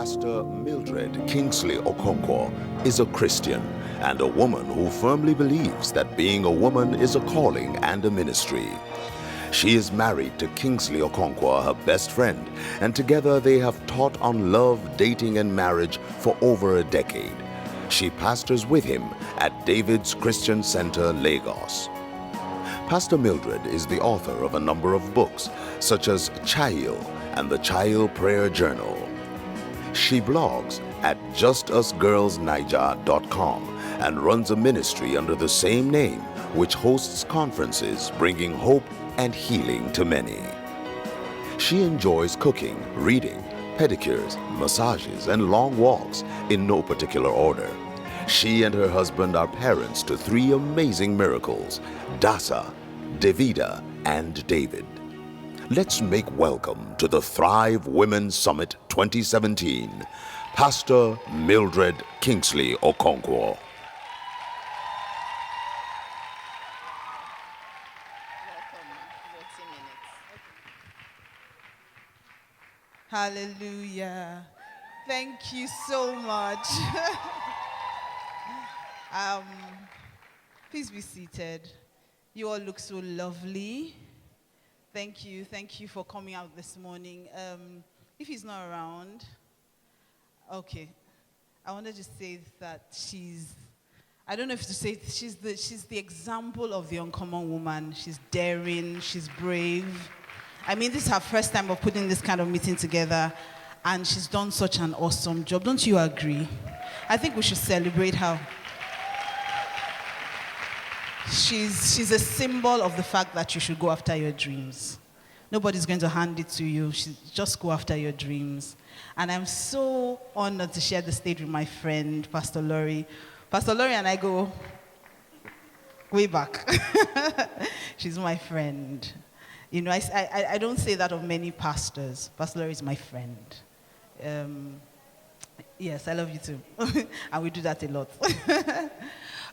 Pastor Mildred Kingsley-Okonkwo is a Christian and a woman who firmly believes that being a woman is a calling and a ministry. She is married to Kingsley-Okonkwo, her best friend, and together they have taught on love, dating, and marriage for over a decade. She pastors with him at David's Christian Center, Lagos. Pastor Mildred is the author of a number of books, such as Child and the Child Prayer Journal. She blogs at justusgirlsniger.com and runs a ministry under the same name, which hosts conferences bringing hope and healing to many. She enjoys cooking, reading, pedicures, massages, and long walks in no particular order. She and her husband are parents to 3 amazing miracles, Dasa, Davida, and David. Let's make welcome to the Thrive Women's Summit 2017, Pastor Mildred Kingsley-Okonkwo. Hallelujah. Thank you so much. Please be seated. You all look so lovely. Thank you for coming out this morning. If he's not around, okay. I wanted to say that I don't know if to say, she's the example of the uncommon woman. She's daring, she's brave. I mean, this is her first time of putting this kind of meeting together, and she's done such an awesome job. Don't you agree? I think we should celebrate her. She's a symbol of the fact that you should go after your dreams. Nobody's going to hand it to you. Just go after your dreams. And I'm so honored to share the stage with my friend, Pastor Laurie. Pastor Laurie and I go way back. She's my friend. You know, I don't say that of many pastors. Pastor Laurie is my friend. Yes, I love you too. And we do that a lot.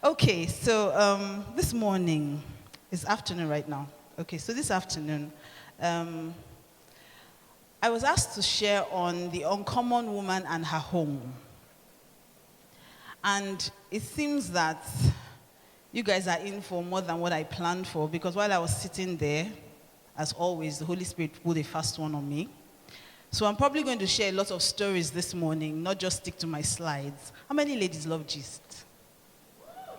Okay, so this morning, it's afternoon right now. Okay, so this afternoon, I was asked to share on the uncommon woman and her home. And it seems that you guys are in for more than what I planned for, because while I was sitting there, as always, the Holy Spirit put a fast one on me. So I'm probably going to share a lot of stories this morning, not just stick to my slides. How many ladies love gist?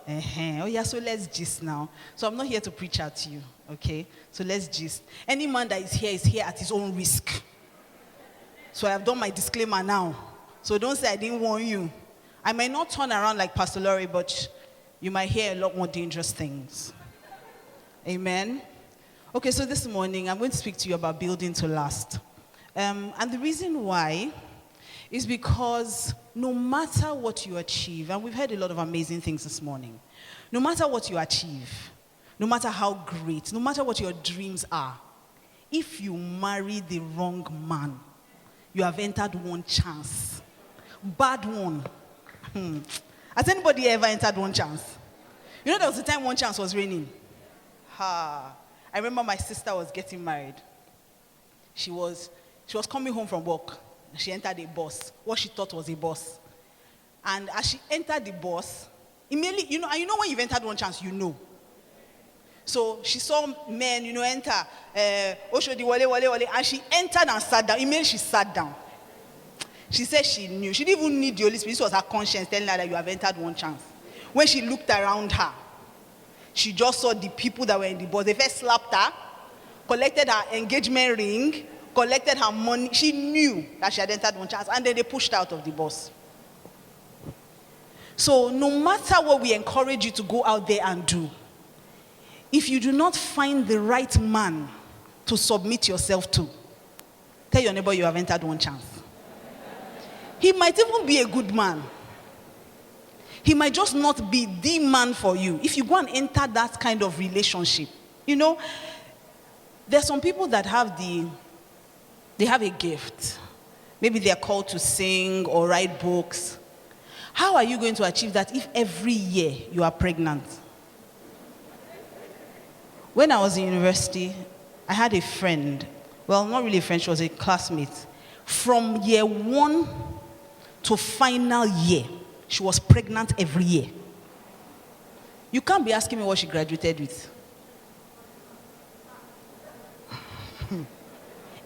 Oh yeah, so let's gist now. So I'm not here to preach at you, okay? So let's gist. Any man that is here at his own risk. So I have done my disclaimer now. So don't say I didn't warn you. I may not turn around like Pastor Laurie, but you might hear a lot more dangerous things. Amen? Okay, so this morning I'm going to speak to you about building to last. And the reason why is because no matter what you achieve, and we've heard a lot of amazing things this morning, no matter what you achieve, no matter how great, no matter what your dreams are, if you marry the wrong man, you have entered one chance. Bad one. Has anybody ever entered one chance? You know, there was a time one chance was raining. I remember my sister was getting married. She was coming home from work. She entered a bus, what she thought was a bus. And as she entered the bus, immediately, you know when you've entered one chance, you know. So she saw men, enter, Oshodi wale, and she entered and sat down. Immediately she sat down. She said she knew. She didn't even need the Holy Spirit. This was her conscience telling her that you have entered one chance. When she looked around her, she just saw the people that were in the bus. They first slapped her, collected her engagement ring, collected her money. She knew that she had entered one chance, and then they pushed her out of the bus. So no matter what we encourage you to go out there and do, if you do not find the right man to submit yourself to, tell your neighbor you have entered one chance. He might even be a good man. He might just not be the man for you. If you go and enter that kind of relationship, there's some people that have they have a gift. Maybe they're called to sing or write books. How are you going to achieve that if every year you are pregnant? When I was in university, I had a friend. Well, not really a friend, she was a classmate. From year 1 to final year, she was pregnant every year. You can't be asking me what she graduated with.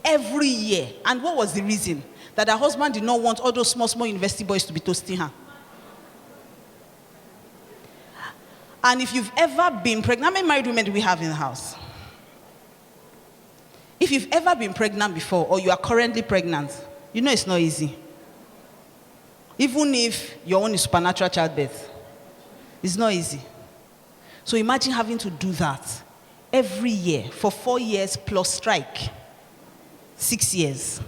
Every year. And what was the reason? That her husband did not want all those small university boys to be toasting her. And if you've ever been pregnant, how many married women do we have in the house? If you've ever been pregnant before, or you are currently pregnant, you know it's not easy. Even if your own is supernatural childbirth, it's not easy. So imagine having to do that every year for 4 years plus strike. 6 years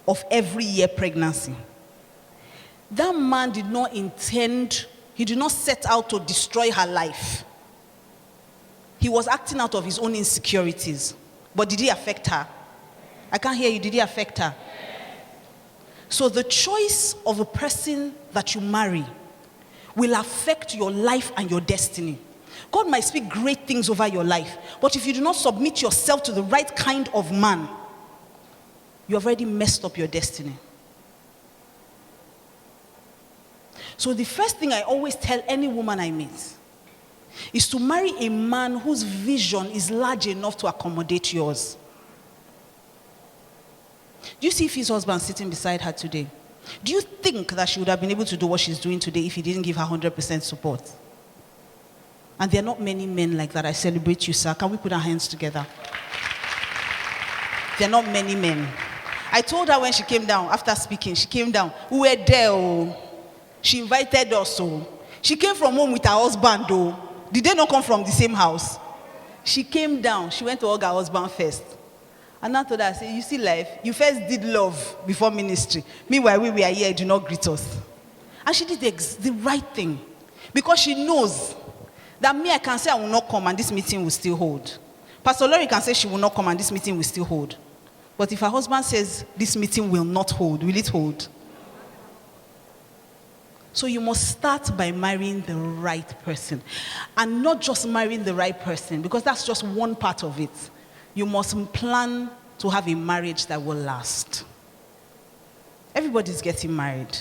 of every year pregnancy. That man did not intend, he did not set out to destroy her life. He was acting out of his own insecurities. But did it affect her? I can't hear you. Did it affect her? So the choice of a person that you marry will affect your life and your destiny. God might speak great things over your life, but if you do not submit yourself to the right kind of man, you have already messed up your destiny. So the first thing I always tell any woman I meet is to marry a man whose vision is large enough to accommodate yours. Do you see if his husband sitting beside her today? Do you think that she would have been able to do what she's doing today if he didn't give her 100% support? And there are not many men like that. I celebrate you, sir. Can we put our hands together? There are not many men. I told her when she came down, after speaking, she came down. We were there. Oh. She invited us. Oh. She came from home with her husband. Oh. Did they not come from the same house? She came down. She went to hug her husband first. And I told her, I said, you see life, you first did love before ministry. Meanwhile, we were here, do not greet us. And she did the right thing. Because she knows that me, I can say I will not come and this meeting will still hold. Pastor Lori can say she will not come and this meeting will still hold. But if her husband says this meeting will not hold, will it hold? So you must start by marrying the right person. And not just marrying the right person, because that's just one part of it. You must plan to have a marriage that will last. Everybody's getting married.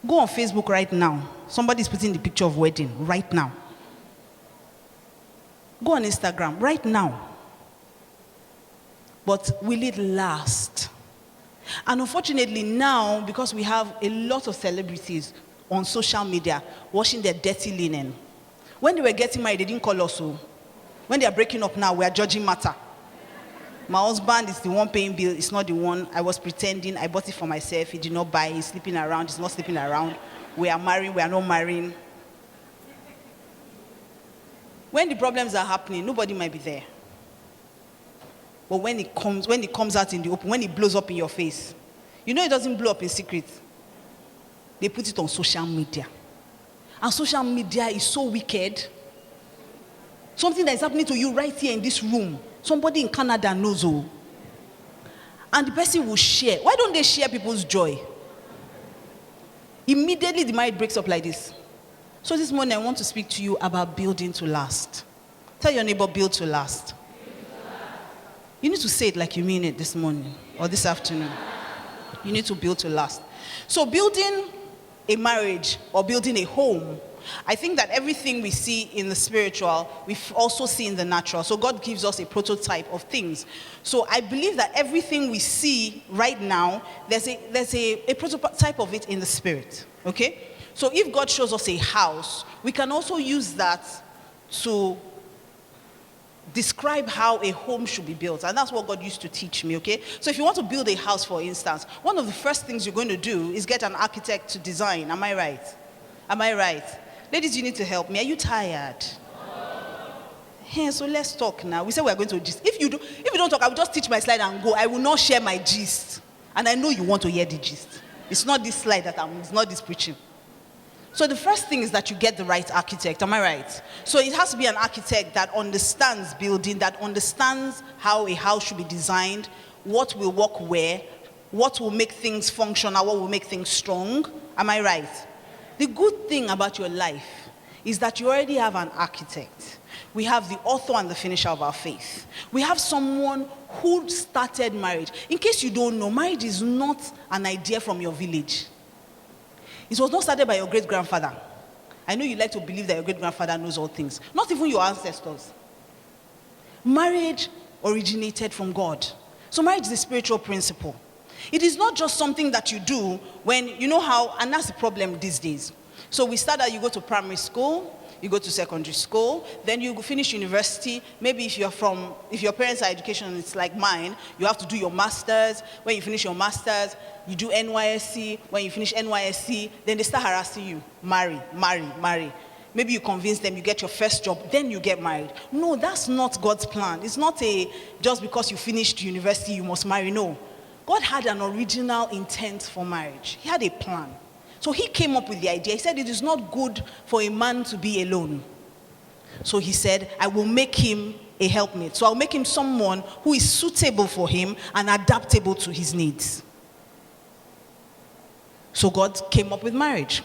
Go on Facebook right now. Somebody's putting the picture of wedding right now. Go on Instagram right now. But will it last? And unfortunately now, because we have a lot of celebrities on social media washing their dirty linen. When they were getting married, they didn't call us. So when they are breaking up now, we are judging matter. My husband is the one paying bill. It's not the one. I was pretending. I bought it for myself. He did not buy. He's sleeping around. He's not sleeping around. We are marrying. We are not marrying. When the problems are happening, nobody might be there. But when it comes out in the open, when it blows up in your face, you know it doesn't blow up in secret. They put it on social media. And social media is so wicked. Something that is happening to you right here in this room. Somebody in Canada knows. Oh. And the person will share. Why don't they share people's joy? Immediately the marriage breaks up like this. So this morning I want to speak to you about building to last. Tell your neighbor, build to last. You need to say it like you mean it this morning or this afternoon. You need to build to last. So building a marriage or building a home, I think that everything we see in the spiritual, we also see in the natural. So God gives us a prototype of things. So I believe that everything we see right now, there's a prototype of it in the spirit. Okay? So if God shows us a house, we can also use that to describe how a home should be built. And that's what God used to teach me, okay? So if you want to build a house, for instance, one of the first things you're going to do is get an architect to design. Am I right? Am I right? Ladies, you need to help me. Are you tired? Hey, so let's talk now. We said we're going to gist. If you don't talk, I will just teach my slide and go. I will not share my gist. And I know you want to hear the gist. It's not this slide it's not this preaching. So the first thing is that you get the right architect. Am I right? So it has to be an architect that understands building, that understands how a house should be designed, what will work where, what will make things functional, what will make things strong. Am I right? The good thing about your life is that you already have an architect. We have the author and the finisher of our faith. We have someone who started marriage. In case you don't know, marriage is not an idea from your village. It was not started by your great-grandfather. I know you like to believe that your great-grandfather knows all things. Not even your ancestors. Marriage originated from God. So marriage is a spiritual principle. It is not just something that you do when, you know how, and that's the problem these days. So we start out, you go to primary school, you go to secondary school, then you finish university. Maybe if your parents are education, it's like mine, you have to do your masters. When you finish your masters, you do NYSC. When you finish NYSC, then they start harassing you. Marry, marry, marry. Maybe you convince them, you get your first job, then you get married. No, that's not God's plan. It's not just because you finished university, you must marry. No. God had an original intent for marriage. He had a plan. So he came up with the idea. He said it is not good for a man to be alone. So he said, I will make him a helpmate. So I'll make him someone who is suitable for him and adaptable to his needs. So God came up with marriage.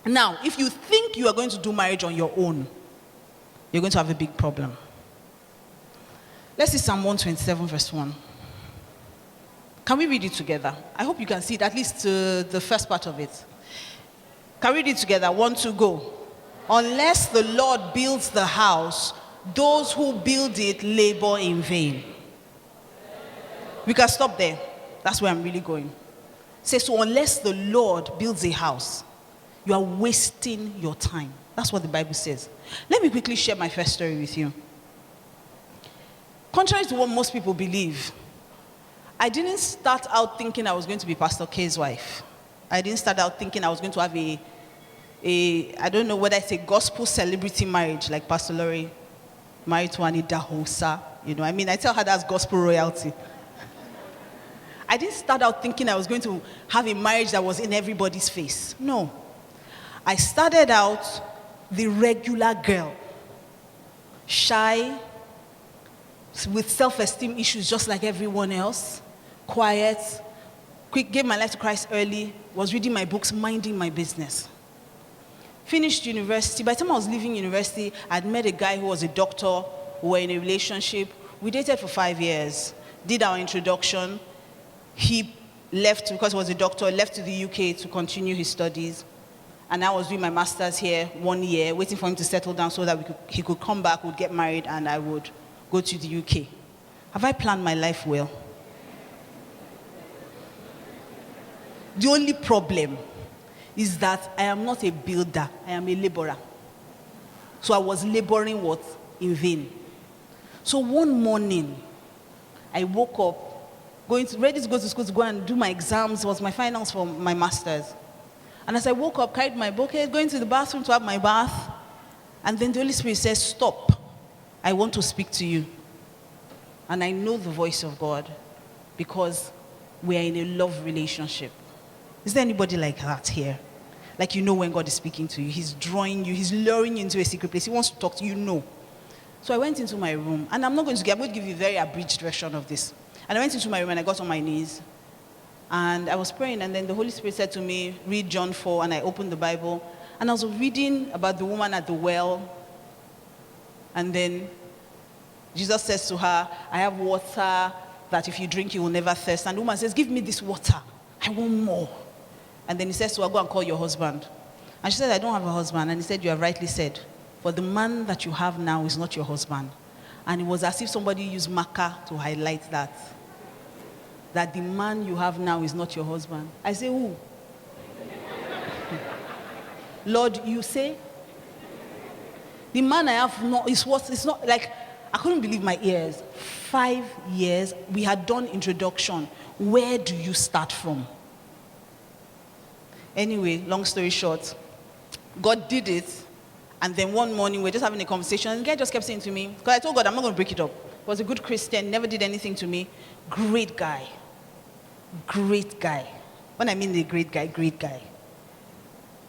Now, if you think you are going to do marriage on your own, you're going to have a big problem. Let's see Psalm 127 verse 1. Can we read it together? I hope you can see it, at least the first part of it. Can we read it together? 1, 2, go. Unless the Lord builds the house, those who build it labor in vain. We can stop there. That's where I'm really going. Say, so unless the Lord builds a house, you are wasting your time. That's what the Bible says. Let me quickly share my first story with you. Contrary to what most people believe, I didn't start out thinking I was going to be Pastor K's wife. I didn't start out thinking I was going to have I don't know whether it's a gospel celebrity marriage, like Pastor Lori married to Annie Dahosa. I tell her that's gospel royalty. I didn't start out thinking I was going to have a marriage that was in everybody's face. No. I started out the regular girl, shy, with self-esteem issues just like everyone else, quiet, gave my life to Christ early, was reading my books, minding my business. Finished university. By the time I was leaving university, I'd met a guy who was a doctor. We were in a relationship. We dated for 5 years, did our introduction. He left, because he was a doctor, left to the UK to continue his studies. And I was doing my master's here 1 year, waiting for him to settle down so that he could come back, we'd get married, and I would go to the UK. Have I planned my life well? The only problem is that I am not a builder, I am a laborer. So I was laboring what? In vain. So one morning, I woke up, ready to go to school to go and do my exams. It was my finals for my master's. And as I woke up, carried my bucket, going to the bathroom to have my bath, and then the Holy Spirit says, stop. I want to speak to you. And I know the voice of God because we are in a love relationship. Is there anybody like that here? Like when God is speaking to you, he's drawing you, he's luring you into a secret place. He wants to talk to you, So I went into my room, and I'm going to give you a very abridged version of this. And I went into my room and I got on my knees. And I was praying, and then the Holy Spirit said to me, read John 4, and I opened the Bible. And I was reading about the woman at the well. And then Jesus says to her, I have water that if you drink, you will never thirst. And the woman says, give me this water. I want more. And then he says to her, go and call your husband. And she said, I don't have a husband. And he said, you have rightly said, for the man that you have now is not your husband. And it was as if somebody used marker to highlight that the man you have now is not your husband. I say, who? Lord, you say? The man I have not is what? It's not like, I couldn't believe my ears. 5 years, we had done introduction. Where do you start from? Anyway, long story short, God did it. And then one morning, we were just having a conversation, and the guy just kept saying to me, because I told God, I'm not going to break it up. He was a good Christian, never did anything to me. Great guy. Great guy. When I mean the great guy,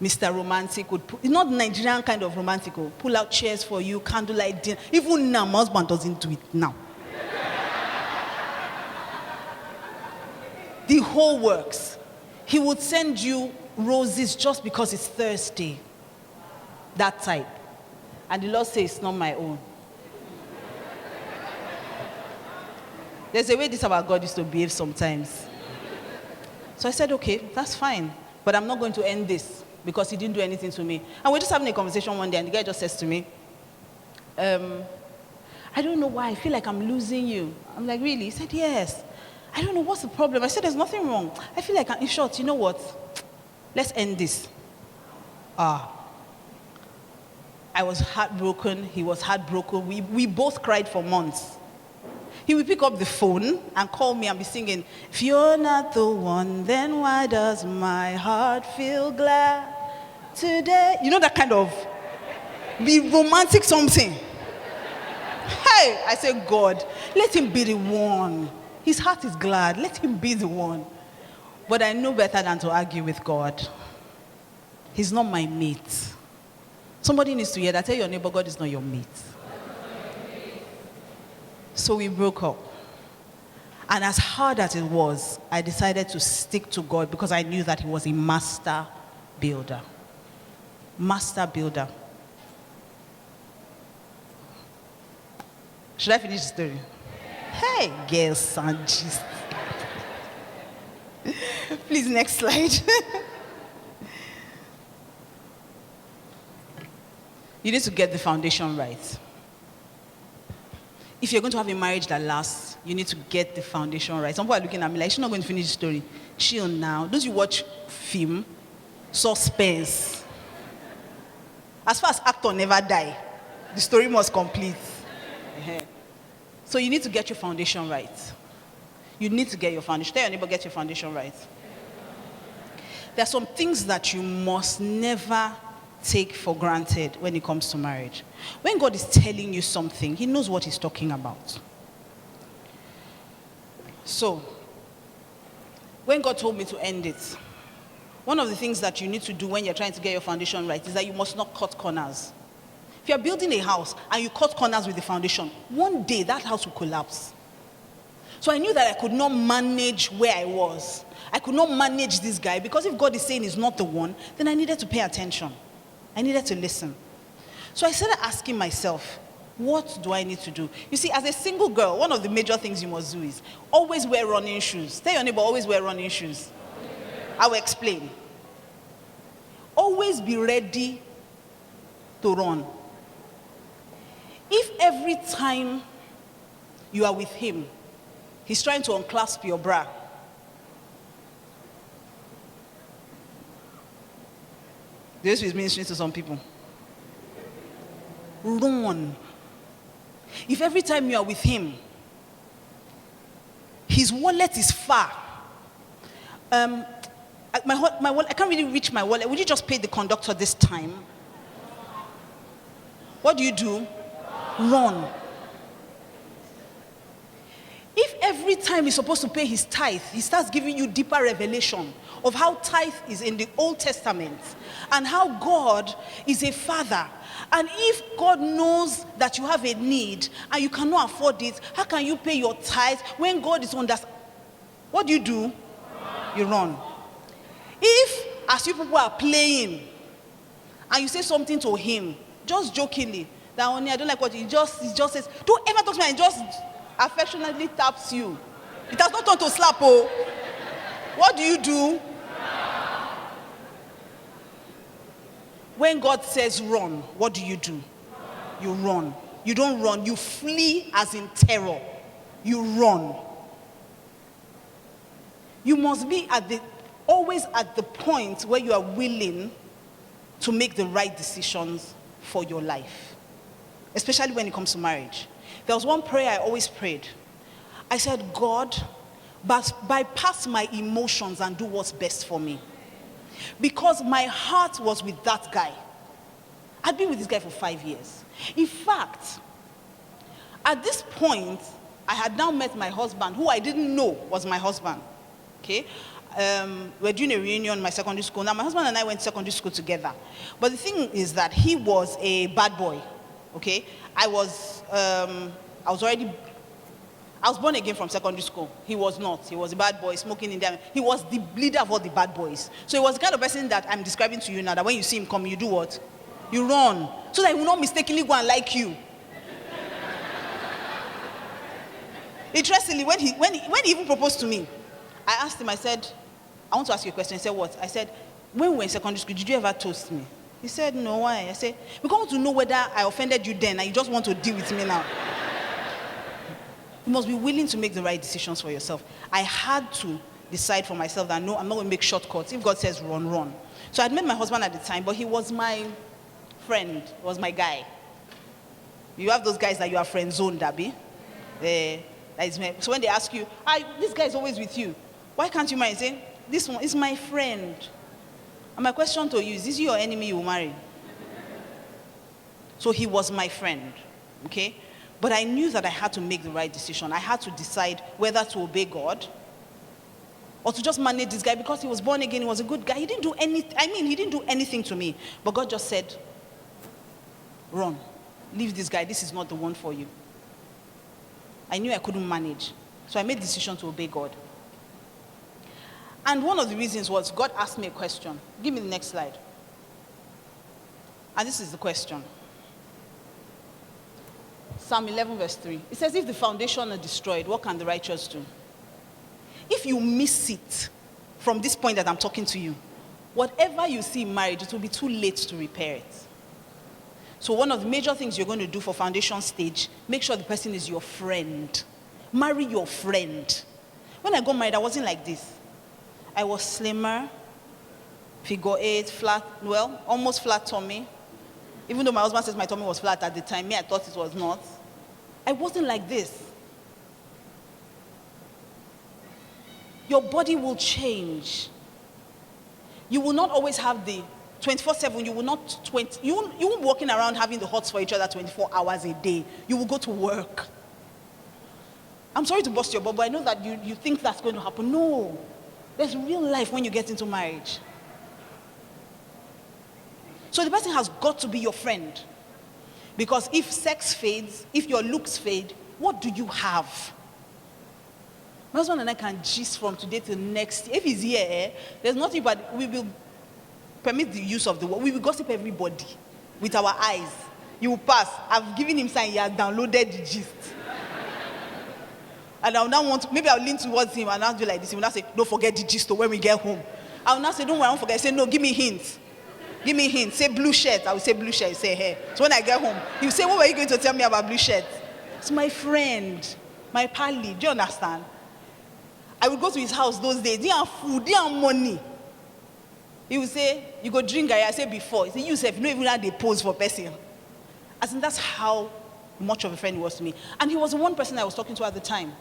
Mr. Romantic would put, not Nigerian kind of romantic, pull out chairs for you, candlelight dinner. Even now, my husband doesn't do it now. The whole works. He would send you roses just because it's Thursday. That type. And the Lord says, it's not my own. There's a way this our God used to behave sometimes. So I said, okay, that's fine. but I'm not going to end this because he didn't do anything to me. And we're just having a conversation one day, and the guy just says to me, I don't know why, I feel like I'm losing you. I'm like, really? He said, yes. I don't know, what's the problem? I said, there's nothing wrong. I feel like, in short, you know what? Let's end this. I was heartbroken. He was heartbroken. We both cried for months. He would pick up the phone and call me and be singing, if you're not the one, then why does my heart feel glad today? You know, that kind of be romantic something. Hey, I said, God, let him be the one. His heart is glad. Let him be the one. But I know better than to argue with God. He's not my mate. Somebody needs to hear that. Tell your neighbor, God is not your mate. So we broke up. And as hard as it was, I decided to stick to God because I knew that he was a master builder. Master builder. Should I finish the story? Hey, girls, Sanjis. Please, next slide. You need to get the foundation right. If you're going to have a marriage that lasts, you need to get the foundation right. Some people are looking at me like, she's not going to finish the story. Chill now. Don't you watch film? Suspense. As far as actor never die, the story must complete. So you need to get your foundation right. You need to get your foundation. Tell your neighbor, get your foundation right. There are some things that you must never take for granted when it comes to marriage. When God is telling you something, he knows what he's talking about. So, when God told me to end it, one of the things that you need to do when you're trying to get your foundation right is that you must not cut corners. If you're building a house and you cut corners with the foundation, one day that house will collapse. So I knew that I could not manage where I was. I could not manage this guy because if God is saying he's not the one, then I needed to pay attention. I needed to listen. So I started asking myself, what do I need to do? You see, as a single girl, one of the major things you must do is always wear running shoes. Tell your neighbor, always wear running shoes. I will explain. Always be ready to run. If every time you are with him, he's trying to unclasp your bra, this is ministering to some people. Run. If every time you are with him, his wallet is far. My wallet, I can't really reach my wallet. Would you just pay the conductor this time? What do? Run. If every time he's supposed to pay his tithe, he starts giving you deeper revelation of how tithe is in the Old Testament and how God is a father. And if God knows that you have a need and you cannot afford it, how can you pay your tithe when God is on that? What do? You run. If, as you people are playing, and you say something to him, just jokingly, that only I don't like what he just says, don't ever talk to me, and just affectionately taps you. It has not turned to slap, oh. What do? When God says run, what do? You run. You don't run, you flee as in terror. You run. You must be always at the point where you are willing to make the right decisions for your life, especially when it comes to marriage. There was one prayer I always prayed. I said, God, but bypass my emotions and do what's best for me. Because my heart was with that guy. I'd been with this guy for 5 years. In fact, at this point, I had now met my husband, who I didn't know was my husband. Okay? We're doing a reunion in my secondary school. Now, my husband and I went to secondary school together. But the thing is that he was a bad boy. Okay? I was born again from secondary school. He was not. He was a bad boy, smoking in there. He was the leader of all the bad boys. So he was the kind of person that I'm describing to you now, that when you see him come, you do what? You run. So that he will not mistakenly go and like you. Interestingly, when he even proposed to me, I asked him, I said, I want to ask you a question. He said, what? I said, when we were in secondary school, did you ever toast me? He said, no, why? I said, we want to know whether I offended you then and you just want to deal with me now. You must be willing to make the right decisions for yourself. I had to decide for myself that no, I'm not going to make shortcuts. If God says run, run. So I'd met my husband at the time, but he was my friend, he was my guy. You have those guys that you are friend zoned, Abby. So when they ask you, this guy is always with you, why can't you marry? Say, this one is my friend. And my question to you is this your enemy you will marry? So he was my friend, okay? But I knew that I had to make the right decision. I had to decide whether to obey God or to just manage this guy because he was born again, he was a good guy. He didn't do anything, he didn't do anything to me. But God just said, run, leave this guy, this is not the one for you. I knew I couldn't manage. So I made the decision to obey God. And one of the reasons was God asked me a question. Give me the next slide. And this is the question. Psalm 11 verse 3. It says, if the foundation are destroyed, what can the righteous do? If you miss it from this point that I'm talking to you, whatever you see in marriage, it will be too late to repair it. So one of the major things you're going to do for foundation stage, make sure the person is your friend. Marry your friend. When I got married, I wasn't like this. I was slimmer, figure 8, flat, well, almost flat tummy. Even though my husband says my tummy was flat at the time, me, I thought it was not. I wasn't like this. Your body will change. You will not always have the 24/7, you will not you won't be walking around having the hots for each other 24 hours a day. You will go to work. I'm sorry to bust your bubble, but I know that you think that's going to happen. No. There's real life when you get into marriage. So the person has got to be your friend. Because if sex fades, if your looks fade, what do you have? My husband and I can gist from today till next year. If he's here, there's nothing but we will permit the use of the word. We will gossip everybody with our eyes. You will pass. I've given him sign, he has downloaded the gist. And I'll now maybe I'll lean towards him and I'll do like this. He will now say, don't forget the gist when we get home. I'll now say, don't worry, I won't forget. Say, no, give me hints. Give me hints. Say blue shirt. I will say blue shirt. He say hair. So when I get home, he will say, what were you going to tell me about blue shirt? It's my friend, my pally. Do you understand? I would go to his house those days. They have food, they have money. He would say, you go drink, I say before. He said, you say, you know even how they pose for person. As in, that's how much of a friend he was to me. And he was the one person I was talking to at the time.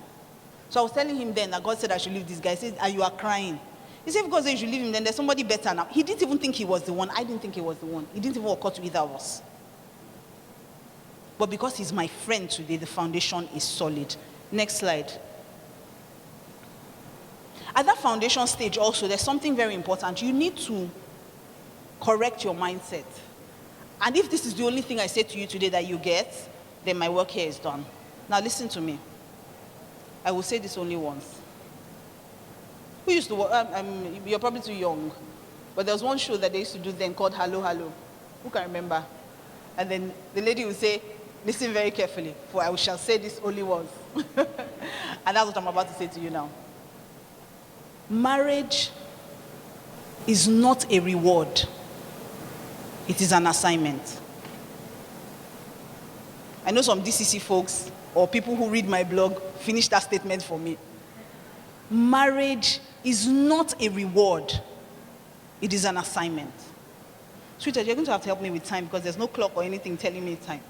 So I was telling him then that God said I should leave this guy. He said, and you are crying. He said, if God said you should leave him, then there's somebody better now. He didn't even think he was the one. I didn't think he was the one. He didn't even occur to either of us. But because he's my friend today, the foundation is solid. Next slide. At that foundation stage also, there's something very important. You need to correct your mindset. And if this is the only thing I say to you today that you get, then my work here is done. Now listen to me. I will say this only once. Who used to work? You're probably too young. But there was one show that they used to do then called Hello, Hello. Who can remember? And then the lady would say, listen very carefully, for I shall say this only once. And that's what I'm about to say to you now. Marriage is not a reward. It is an assignment. I know some DCC folks or people who read my blog finish that statement for me. Marriage is not a reward. It is an assignment. Sweetheart, you're going to have to help me with time because there's no clock or anything telling me time.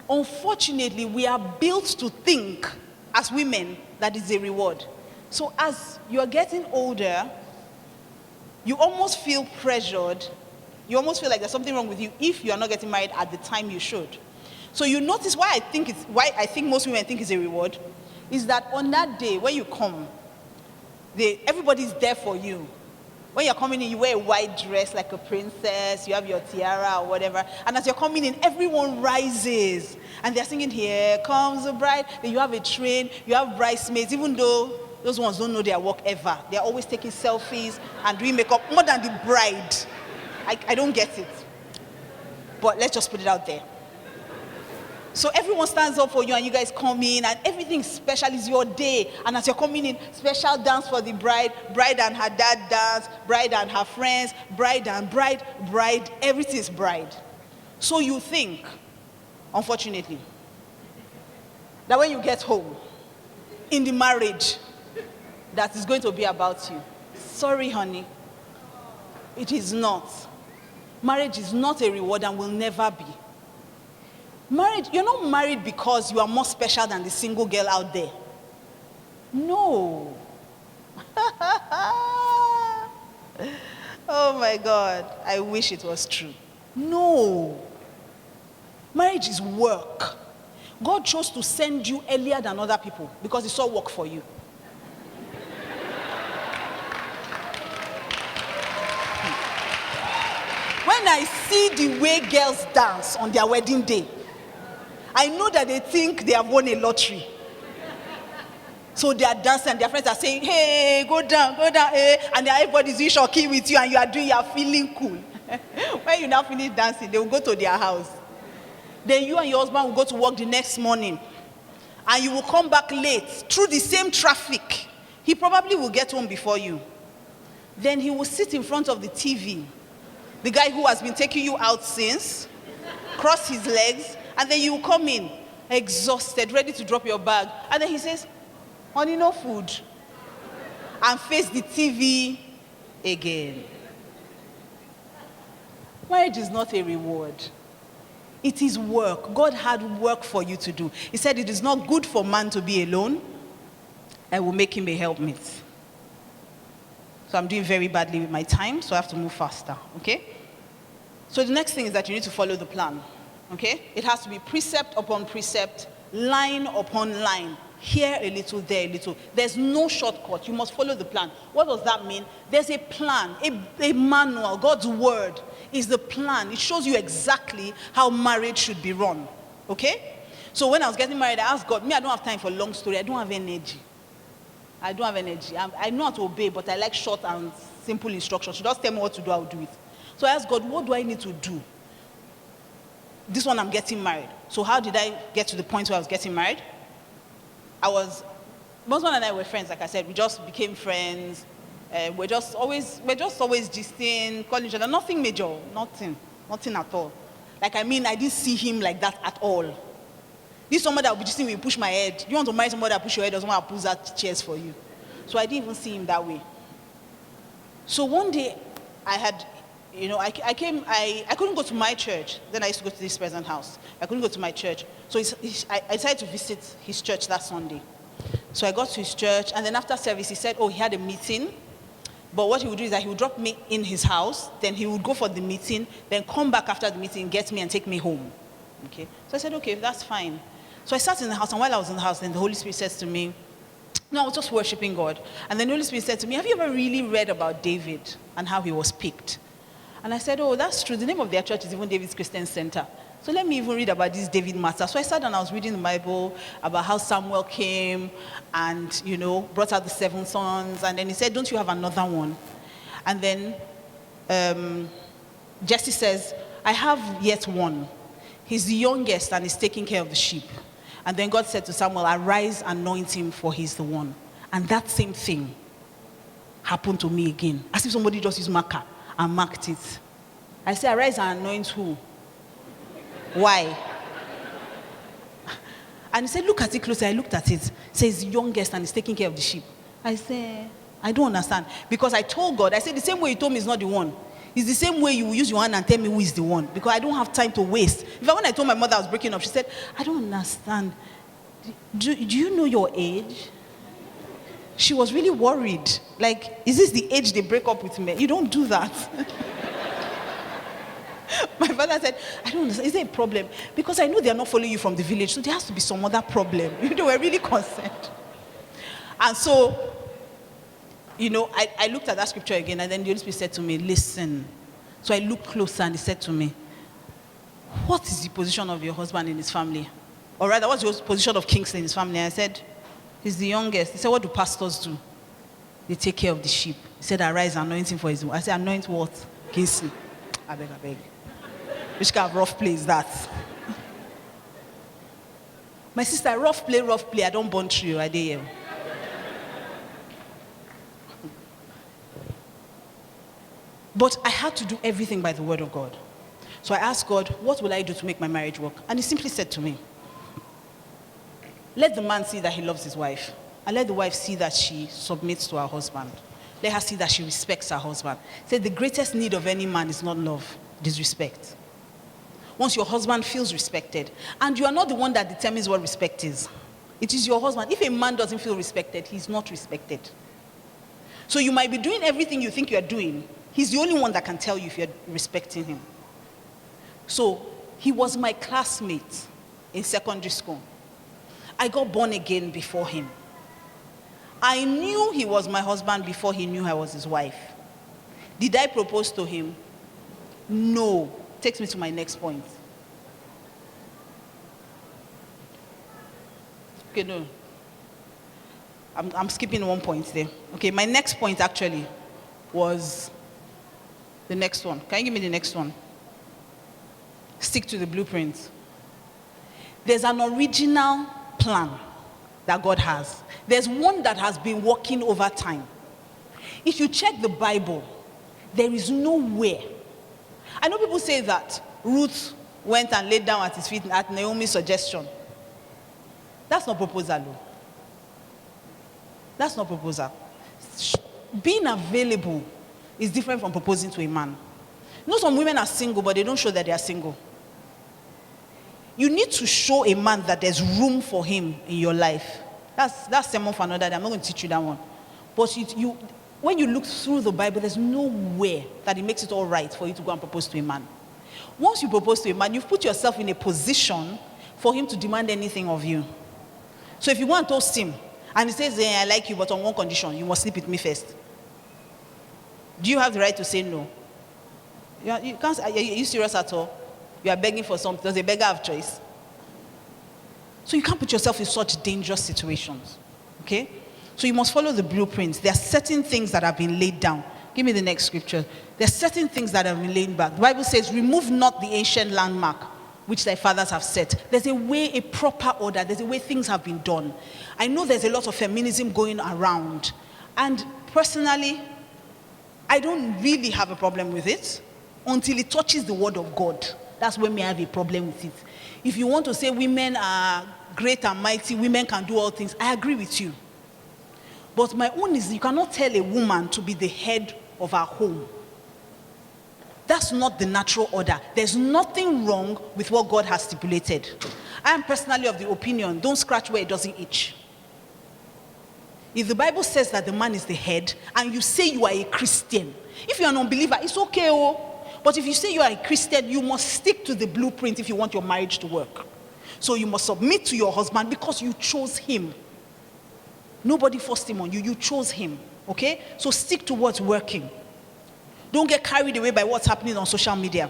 Unfortunately, we are built to think as women that it's a reward. So as you're getting older, you almost feel pressured. You almost feel like there's something wrong with you if you are not getting married at the time you should. So you notice why I think most women think it's a reward is that on that day when you come, everybody's there for you. When you're coming in, you wear a white dress like a princess, you have your tiara or whatever, and as you're coming in, everyone rises, and they're singing, here comes the bride. Then you have a train, you have bridesmaids, even though those ones don't know their work ever. They're always taking selfies and doing makeup more than the bride. I don't get it. But let's just put it out there. So everyone stands up for you and you guys come in and everything special is your day. And as you're coming in, special dance for the bride, bride and her dad dance, bride and her friends, bride and bride, everything is bride. So you think, unfortunately, that when you get home, in the marriage, that is going to be about you. Sorry, honey, it is not. Marriage is not a reward and will never be. Marriage, you're not married because you are more special than the single girl out there. No. Oh my God, I wish it was true. No. Marriage is work. God chose to send you earlier than other people because he saw work for you. When I see the way girls dance on their wedding day, I know that they think they have won a lottery. So they are dancing and their friends are saying, hey, go down, hey. And everybody's in shocky with you and you are feeling cool. When you now finish dancing, they will go to their house. Then you and your husband will go to work the next morning. And you will come back late through the same traffic. He probably will get home before you. Then he will sit in front of the TV. The guy who has been taking you out since, cross his legs, and then you will come in, exhausted, ready to drop your bag. And then he says, honey, no food. And face the TV again. Marriage is not a reward. It is work. God had work for you to do. He said it is not good for man to be alone. I will make him a helpmate. So I'm doing very badly with my time, so I have to move faster, okay? So the next thing is that you need to follow the plan, okay? It has to be precept upon precept, line upon line. Here a little, there a little. There's no shortcut. You must follow the plan. What does that mean? There's a plan, a manual. God's word is the plan. It shows you exactly how marriage should be run, okay? So when I was getting married, I asked God, I don't have time for a long story. I don't have energy. I know how to obey, but I like short and simple instructions. So just tell me what to do, I'll do it. So I asked God, what do I need to do? This one, I'm getting married. So how did I get to the point where I was getting married? my husband and I were friends, like I said. We just became friends. We're just always gisting, calling each other. Nothing major, nothing at all. I didn't see him like that at all. This someone that will be gisting will push my head. You want to marry somebody that push your head, doesn't want to push that chairs for you. So I didn't even see him that way. So one day, I couldn't go to my church. Then I used to go to this present house. I couldn't go to my church. So I decided to visit his church that Sunday. So I got to his church, and then after service, he said, he had a meeting. But what he would do is that he would drop me in his house, then he would go for the meeting, then come back after the meeting, get me and take me home. Okay? So I said, okay, that's fine. So I sat in the house, and while I was in the house, then the Holy Spirit says to me, I was just worshiping God. And then the Holy Spirit said to me, have you ever really read about David and how he was picked? And I said, that's true. The name of their church is even David's Christian Center. So let me even read about this David matter. So I sat and I was reading the Bible about how Samuel came and, brought out the 7 sons. And then he said, don't you have another one? And then Jesse says, I have yet one. He's the youngest and he's taking care of the sheep. And then God said to Samuel, arise, anoint him, for he's the one. And that same thing happened to me again. As if somebody just used marker and marked it. I said, arise and anoint who? Why? And he said, look at it closely. I looked at it. It says youngest and he's taking care of the sheep. I said, I don't understand. Because I told God, I said, the same way you told me is not the one. It's the same way you will use your hand and tell me who is the one. Because I don't have time to waste. In fact, when I told my mother I was breaking up, she said, I don't understand. Do you know your age? She was really worried. Is this the age they break up with me? You don't do that. My father said, I don't understand. Is there a problem? Because I know they are not following you from the village, so there has to be some other problem. They were really concerned. And so, I looked at that scripture again, and then the Holy Spirit said to me, listen. So I looked closer, and he said to me, what is the position of your husband in his family? Or rather, what's your position of Kingsley in his family? And I said, he's the youngest. He said, what do pastors do? They take care of the sheep. He said, arise, anoint him for his wife. I said, anoint what? Kingsley. I beg. Which kind of rough play is that? My sister, rough play, I don't burn through, I did here. But I had to do everything by the word of God. So I asked God, what will I do to make my marriage work? And he simply said to me, let the man see that he loves his wife. And let the wife see that she submits to her husband. Let her see that she respects her husband. He said the greatest need of any man is not love, it is respect. Once your husband feels respected, and you are not the one that determines what respect is. It is your husband. If a man doesn't feel respected, he's not respected. So you might be doing everything you think you're doing. He's the only one that can tell you if you're respecting him. So he was my classmate in secondary school. I got born again before him. I knew he was my husband before he knew I was his wife. Did I propose to him? No. Takes me to my next point. Okay, no. I'm skipping one point there. Okay, my next point actually was the next one. Can you give me the next one? Stick to the blueprint. There's an original plan that God has. There's one that has been working over time. If you check the Bible, there is nowhere. I know people say that Ruth went and laid down at his feet at Naomi's suggestion. That's not proposal, though. That's not proposal. Being available is different from proposing to a man. You know, some women are single, but they don't show that they are single. You need to show a man that there's room for him in your life. That's sermon for another day. I'm not going to teach you that one. But when you look through the Bible, there's nowhere that it makes it all right for you to go and propose to a man. Once you propose to a man, you've put yourself in a position for him to demand anything of you. So if you want to toast him, and he says, I like you, but on one condition, you must sleep with me first. Do you have the right to say no? You can't. Are you serious at all? You are begging for something. Does a beggar have choice? So you can't put yourself in such dangerous situations. Okay? So you must follow the blueprints. There are certain things that have been laid down. Give me the next scripture. There are certain things that have been laid back. The Bible says, remove not the ancient landmark which thy fathers have set. There's a way, a proper order. There's a way things have been done. I know there's a lot of feminism going around. And personally, I don't really have a problem with it until it touches the word of God. That's when we have a problem with it. If you want to say women are great and mighty, women can do all things, I agree with you. But my own is, you cannot tell a woman to be the head of her home. That's not the natural order. There's nothing wrong with what God has stipulated. I am personally of the opinion, don't scratch where it doesn't itch. If the Bible says that the man is the head, and you say you are a Christian, if you're an unbeliever, it's okay, oh. But if you say you are a Christian, you must stick to the blueprint if you want your marriage to work. So you must submit to your husband because you chose him. Nobody forced him on you. You chose him. Okay? So stick to what's working. Don't get carried away by what's happening on social media.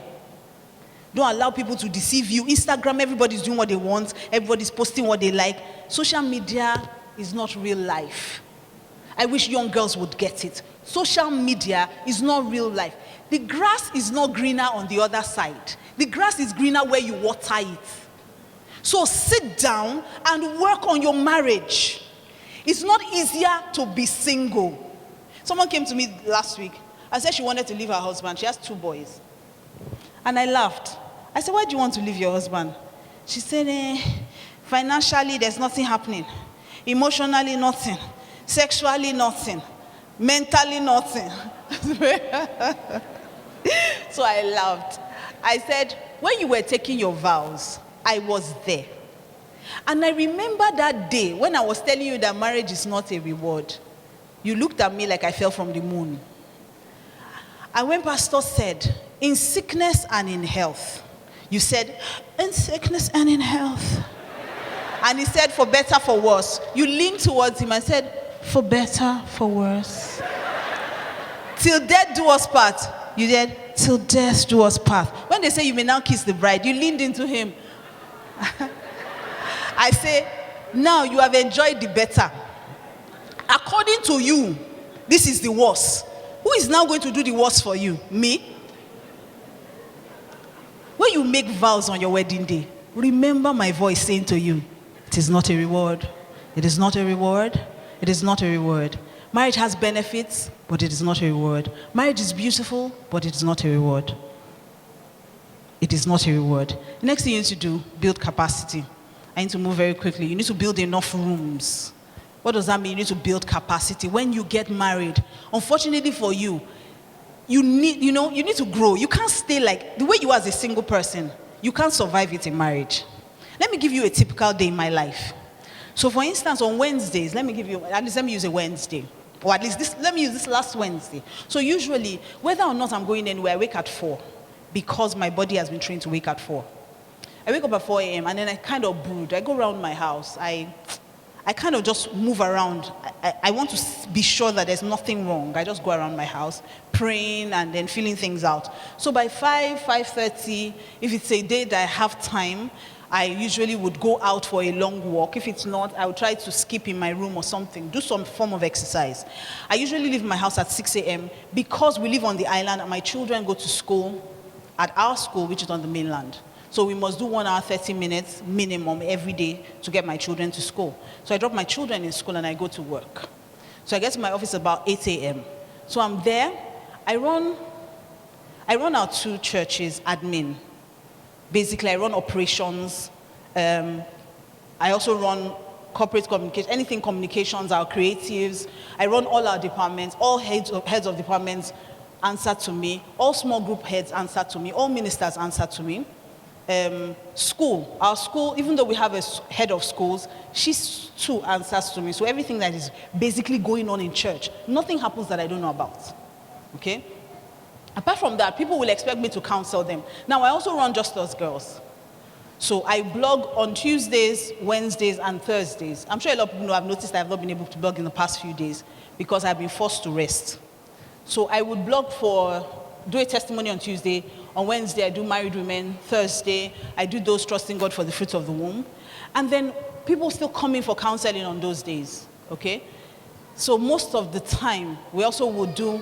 Don't allow people to deceive you. Instagram, everybody's doing what they want. Everybody's posting what they like. Social media is not real life. I wish young girls would get it. Social media is not real life. The grass is not greener on the other side. The grass is greener where you water it. So sit down and work on your marriage. It's not easier to be single. Someone came to me last week. I said she wanted to leave her husband. She has 2 boys. And I laughed. I said, why do you want to leave your husband? She said, financially, there's nothing happening. Emotionally, nothing. Sexually, nothing. Mentally, nothing. So I laughed. I said, when you were taking your vows, I was there. And I remember that day when I was telling you that marriage is not a reward. You looked at me like I fell from the moon. And when Pastor said, in sickness and in health, you said, in sickness and in health. And he said, for better, for worse. You leaned towards him and said, for better, for worse. Till death do us part. You said, till death do us part. When they say you may now kiss the bride, you leaned into him. I say, now you have enjoyed the better. According to you, this is the worst. Who is now going to do the worst for you? Me? When you make vows on your wedding day, remember my voice saying to you, It is not a reward. It is not a reward. It is not a reward. Marriage has benefits, but it is not a reward. Marriage is beautiful, but it is not a reward. It is not a reward. The next thing you need to do, build capacity. I need to move very quickly. You need to build enough rooms. What does that mean? You need to build capacity. When you get married, unfortunately for you, you need to grow. You can't stay like, the way you are as a single person, you can't survive it in marriage. Let me give you a typical day in my life. So for instance, on Wednesdays, let me use a Wednesday. Or at least let me use this last Wednesday. So usually, whether or not I'm going anywhere, I wake at 4 because my body has been trained to wake at 4. I wake up at 4 a.m. and then I kind of brood. I go around my house. I kind of just move around. I want to be sure that there's nothing wrong. I just go around my house, praying and then feeling things out. So by 5:30, if it's a day that I have time, I usually would go out for a long walk. If it's not, I would try to skip in my room or something, do some form of exercise. I usually leave my house at 6 a.m. because we live on the island and my children go to school at our school, which is on the mainland. So we must do 1 hour, 30 minutes minimum every day to get my children to school. So I drop my children in school and I go to work. So I get to my office about 8 a.m. So I'm there. I run our 2 churches admin. Basically, I run operations. I also run corporate communication, anything communications, our creatives. I run all our departments. All heads of departments answer to me. All small group heads answer to me. All ministers answer to me. Our school, even though we have a head of schools, she too answers to me. So everything that is basically going on in church, nothing happens that I don't know about. Okay? Apart from that, people will expect me to counsel them. Now, I also run Just Us Girls. So I blog on Tuesdays, Wednesdays, and Thursdays. I'm sure a lot of people know I've noticed I've not been able to blog in the past few days because I've been forced to rest. So I would blog do a testimony on Tuesday. On Wednesday, I do married women. Thursday, I do those trusting God for the fruits of the womb. And then people still come in for counseling on those days, okay? So most of the time, we also would do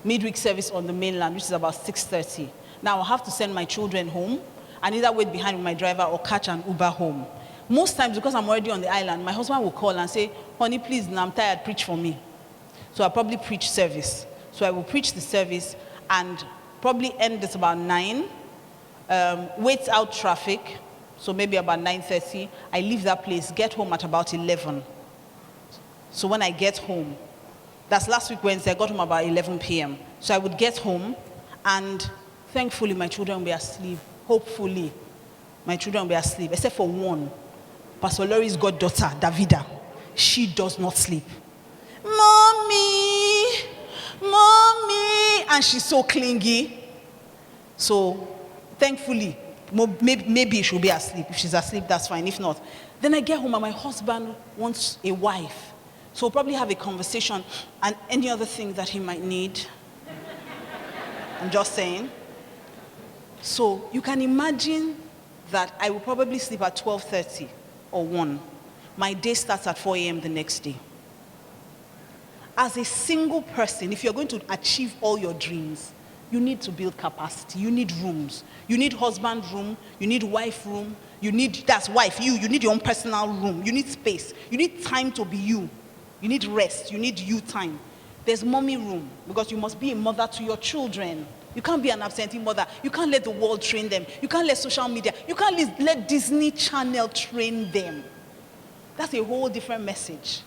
midweek service on the mainland, which is about 6:30. Now, I'll have to send my children home and either wait behind with my driver or catch an Uber home. Most times, because I'm already on the island, my husband will call and say, honey, please, I'm tired, preach for me. So I'll probably preach service. So I will preach the service and probably end at about 9, wait out traffic, so maybe about 9:30. I leave that place, get home at about 11. So when I get home, that's last week Wednesday, I got home about 11 p.m. So I would get home, and thankfully my children will be asleep. Hopefully, my children will be asleep, except for one. Pastor Laurie's goddaughter, Davida. She does not sleep. Mommy! And she's so clingy. So, thankfully, maybe she'll be asleep. If she's asleep, that's fine. If not, then I get home and my husband wants a wife. So we'll probably have a conversation and any other thing that he might need. I'm just saying. So you can imagine that I will probably sleep at 12:30 or 1. My day starts at 4 a.m. the next day. As a single person, if you're going to achieve all your dreams, you need to build capacity. You need rooms. You need husband room. You need wife room. You need your own personal room. You need space. You need time to be you. You need rest. You need you time. There's mommy room because you must be a mother to your children. You can't be an absentee mother. You can't let the world train them. You can't let social media. You can't let Disney Channel train them. That's a whole different message.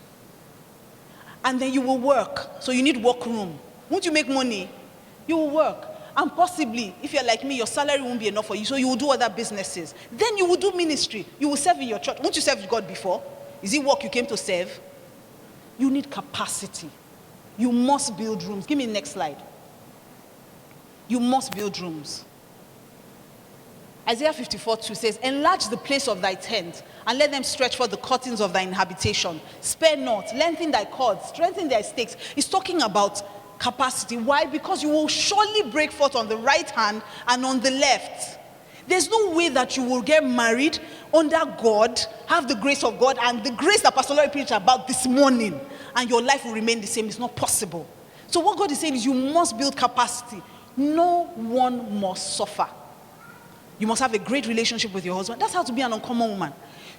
And then you will work. So you need work room. Won't you make money? You will work. And possibly, if you're like me, your salary won't be enough for you, so you will do other businesses. Then you will do ministry. You will serve in your church. Won't you serve God before? Is it work you came to serve? You need capacity. You must build rooms. Give me the next slide. You must build rooms. Isaiah 54:2 says, enlarge the place of thy tent, and let them stretch forth the curtains of thine habitation. Spare not, lengthen thy cords, strengthen thy stakes. It's talking about capacity. Why? Because you will surely break forth on the right hand and on the left. There's no way that you will get married under God, have the grace of God, and the grace that Pastor Laurie preached about this morning, and your life will remain the same. It's not possible. So what God is saying is you must build capacity. No one must suffer. You must have a great relationship with your husband. That's how to be an uncommon woman.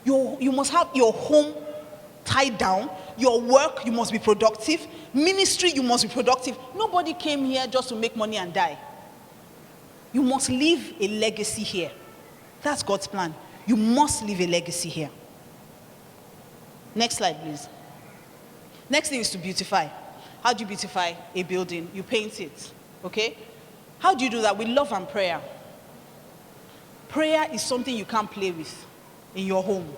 You must have your home tied down. Your work, you must be productive. Ministry, you must be productive. Nobody came here just to make money and die. You must leave a legacy here. That's God's plan. You must leave a legacy here. Next slide, please. Next thing is to beautify. How do you beautify a building? You paint it, okay? How do you do that? With love and prayer. Prayer is something you can't play with in your home.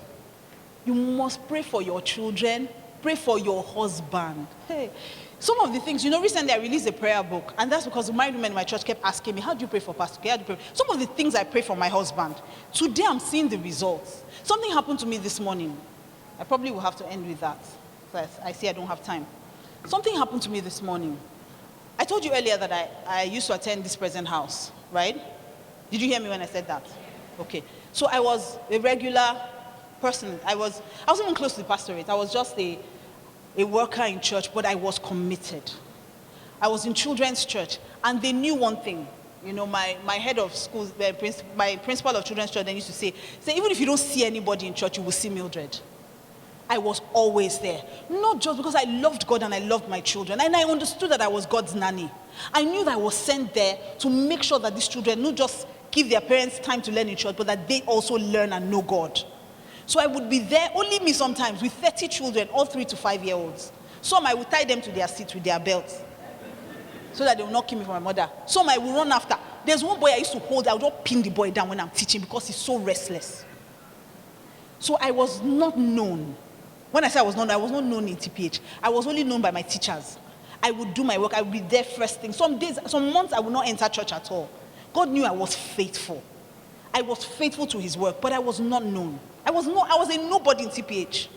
You must pray for your children. Pray for your husband. Hey, some of the things, recently I released a prayer book, and that's because the married women in my church kept asking me, how do you pray for Pastor? How do you pray? Some of the things I pray for my husband, today I'm seeing the results. Something happened to me this morning. I probably will have to end with that. I see I don't have time. Something happened to me this morning. I told you earlier that I used to attend this present house, right? Did you hear me when I said that? Okay. So I was a regular person. I wasn't even close to the pastorate. I was just a worker in church, but I was committed. I was in children's church, and they knew one thing. My head of school, my principal of children's church, they used to say, even if you don't see anybody in church, you will see Mildred. I was always there. Not just because I loved God and I loved my children, and I understood that I was God's nanny. I knew that I was sent there to make sure that these children not just give their parents time to learn in church, but that they also learn and know God. So I would be there, only me sometimes, with 30 children, all 3 to 5 year olds. Some I would tie them to their seats with their belts so that they will not kill me for my mother. Some I will run after. There's one boy I used to hold, I would not pin the boy down when I'm teaching because he's so restless. So I was not known. When I say I was not known in TPH. I was only known by my teachers. I would do my work, I would be there first thing. Some days, some months I would not enter church at all. God knew I was faithful. I was faithful to his work, but I was not known. I was a nobody in TPH.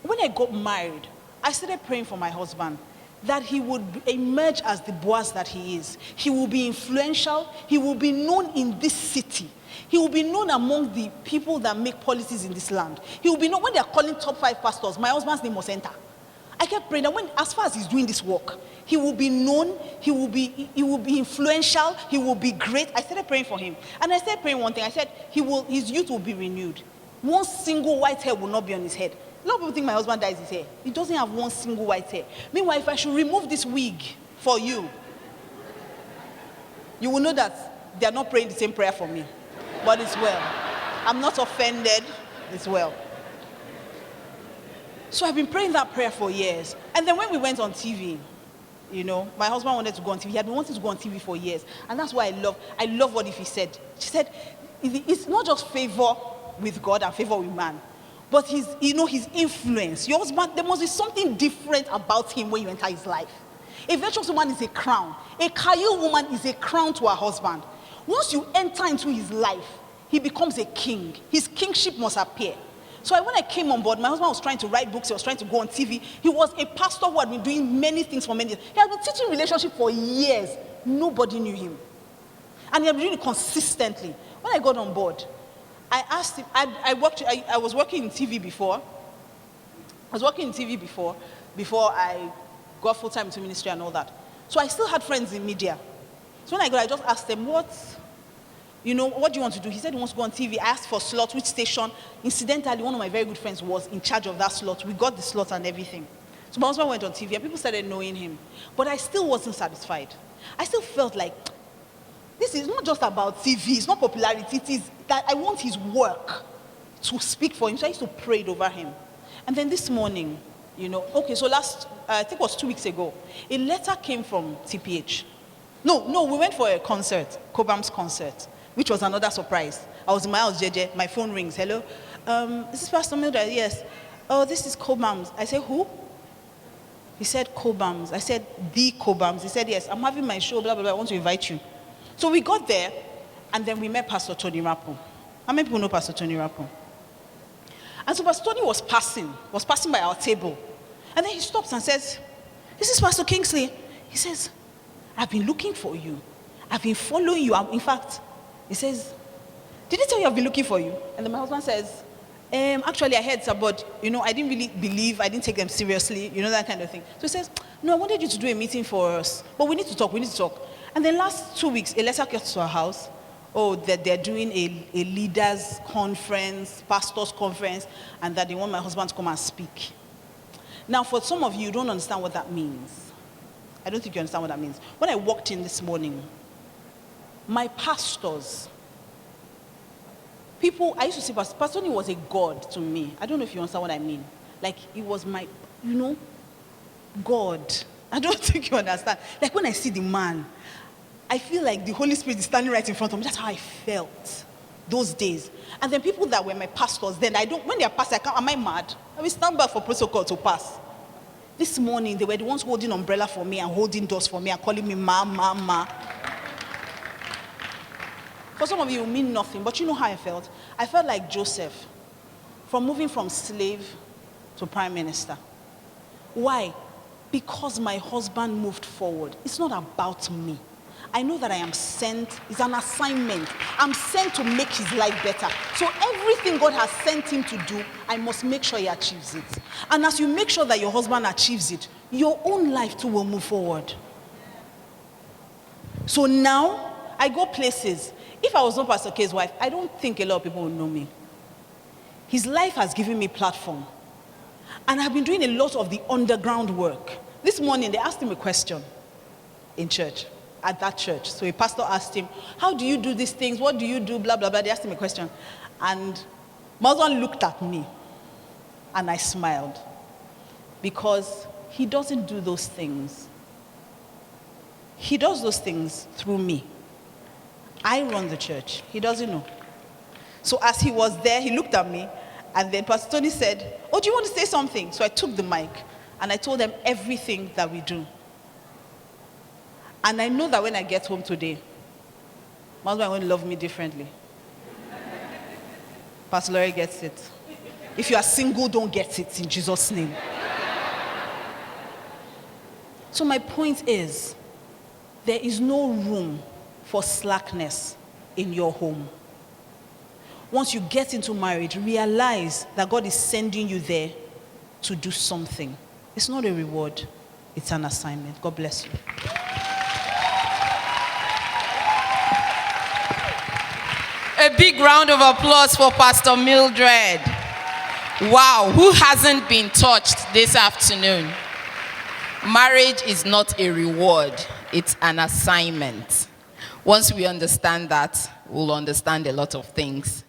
When I got married, I started praying for my husband that he would emerge as the boss that he is. He will be influential. He will be known in this city. He will be known among the people that make policies in this land. He will be known when they are calling top 5 pastors. My husband's name must enter. I kept praying that as far as he's doing this work, he will be known, he will be influential, he will be great. I started praying for him. And I started praying one thing. I said, his youth will be renewed. One single white hair will not be on his head. A lot of people think my husband dyes his hair. He doesn't have one single white hair. Meanwhile, if I should remove this wig for you, you will know that they are not praying the same prayer for me. But it's well. I'm not offended. It's well. So I've been praying that prayer for years. And then when we went on TV, my husband wanted to go on TV. He had been wanting to go on TV for years. And that's why I love what Iphie said. She said, it's not just favor with God and favor with man, but his influence. Your husband, there must be something different about him when you enter his life. A virtuous woman is a crown. A Kayil woman is a crown to her husband. Once you enter into his life, he becomes a king. His kingship must appear. So when I came on board, my husband was trying to write books, he was trying to go on TV. He was a pastor who had been doing many things for many years. He had been teaching relationship for years. Nobody knew him. And he had been doing it consistently. When I got on board, I asked him, I was working in TV before. Before I got full-time into ministry and all that. So I still had friends in media. So when I got, I just asked them, what do you want to do? He said he wants to go on TV. I asked for slots, which station. Incidentally, one of my very good friends was in charge of that slot. We got the slot and everything. So my husband went on TV and people started knowing him. But I still wasn't satisfied. I still felt like, this is not just about TV. It's not popularity. It is that I want his work to speak for him. So I used to pray it over him. And then this morning, so I think it was 2 weeks ago, a letter came from TPH. No, we went for a concert, Cobham's concert, which was another surprise. I was in my house, JJ, my phone rings. Hello? Is this Pastor Mildred? Yes. Oh, this is Cobham's. I said, who? He said, Cobham's. I said, the Cobham's. He said, yes, I'm having my show, blah, blah, blah. I want to invite you. So we got there, and then we met Pastor Tony Rapo. How many people know Pastor Tony Rapo? And so Pastor Tony was passing by our table. And then he stops and says, this is Pastor Kingsley. He says, I've been looking for you. I've been following you. In fact, he says, did he tell you I've been looking for you? And then my husband says, actually I heard some, but I didn't really believe, I didn't take them seriously, that kind of thing. So he says, no, I wanted you to do a meeting for us, but we need to talk. And then last 2 weeks, a letter got to our house oh, that they're doing a leaders conference, pastors conference, and that they want my husband to come and speak. Now, for some of you don't understand what that means. I don't think you understand what that means. When I walked in this morning, my pastors, people, I used to say, Pastor Tony was a god to me. I don't know if you understand what I mean. Like, it was my, God. I don't think you understand. Like, when I see the man, I feel like the Holy Spirit is standing right in front of me. That's how I felt those days. And then people that were my pastors, then when they are pastors, am I mad? I will stand back for protocol to pass. This morning, they were the ones holding umbrella for me and holding doors for me and calling me ma. For some of you, it mean nothing, but you know how I felt? I felt like Joseph, from moving from slave to prime minister. Why? Because my husband moved forward. It's not about me. I know that I am sent. It's an assignment. I'm sent to make his life better. So everything God has sent him to do, I must make sure he achieves it. And as you make sure that your husband achieves it, your own life too will move forward. So now, I go places. If I was not Pastor K's wife, I don't think a lot of people would know me. His life has given me platform. And I've been doing a lot of the underground work. This morning, they asked him a question in church, at that church. So a pastor asked him, how do you do these things? What do you do? Blah, blah, blah. They asked him a question. And my husband looked at me, and I smiled. Because he doesn't do those things. He does those things through me. I run the church. He doesn't know. So as he was there, he looked at me, and then Pastor Tony said, oh, do you want to say something? So I took the mic, and I told them everything that we do. And I know that when I get home today, my husband will love me differently. Pastor Laurie gets it. If you are single, don't get it in Jesus' name. So my point is, there is no room for slackness in your home. Once you get into marriage, realize that God is sending you there to do something. It's not a reward, it's an assignment. God bless you. A big round of applause for Pastor Mildred. Wow, who hasn't been touched this afternoon? Marriage is not a reward, it's an assignment. Once we understand that, we'll understand a lot of things.